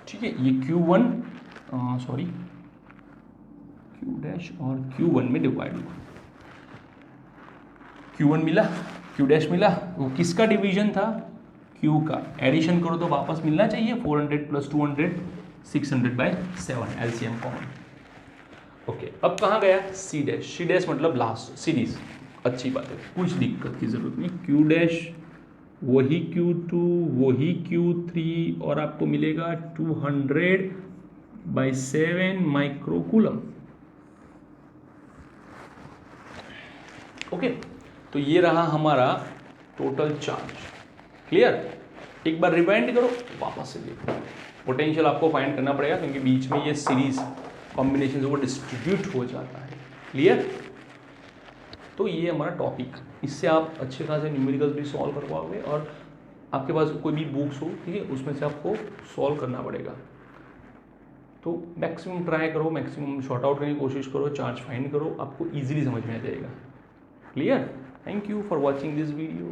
ठीक है। ये Q1 सॉरी Q डैश और Q1 में डिवाइड हुआ, Q1 मिला, Q डैश मिला, वो किसका डिवीजन था, Q का। एडिशन करो तो वापस मिलना चाहिए 400 + 200, 600 बाई 7, एलसीएम कॉमन। ओके, अब कहाँ गया C डैश, C डैश मतलब लास्ट सीरीज, अच्छी बात है, कुछ दिक्कत की जरूरत नहीं। Q डैश वही Q2 वही Q3 और आपको मिलेगा 200 बाई 7 माइक्रोकूलम। ओके, तो ये रहा हमारा टोटल चार्ज, क्लियर। एक बार रिवाइंड करो, वापस से देखो, पोटेंशियल आपको फाइंड करना पड़ेगा क्योंकि बीच में ये सीरीज कॉम्बिनेशन वो डिस्ट्रीब्यूट हो जाता है, क्लियर। तो ये हमारा टॉपिक, इससे आप अच्छे खासे न्यूमेरिकल्स भी सॉल्व कर पाओगे और आपके पास कोई भी बुक्स हो, ठीक है, उसमें से आपको सॉल्व करना पड़ेगा। तो मैक्सिमम ट्राई करो, मैक्सिमम शॉर्ट आउट करने की कोशिश करो, चार्ज फाइंड करो, आपको ईजिली समझ में आ जाएगा, clear. Thank you for watching this video.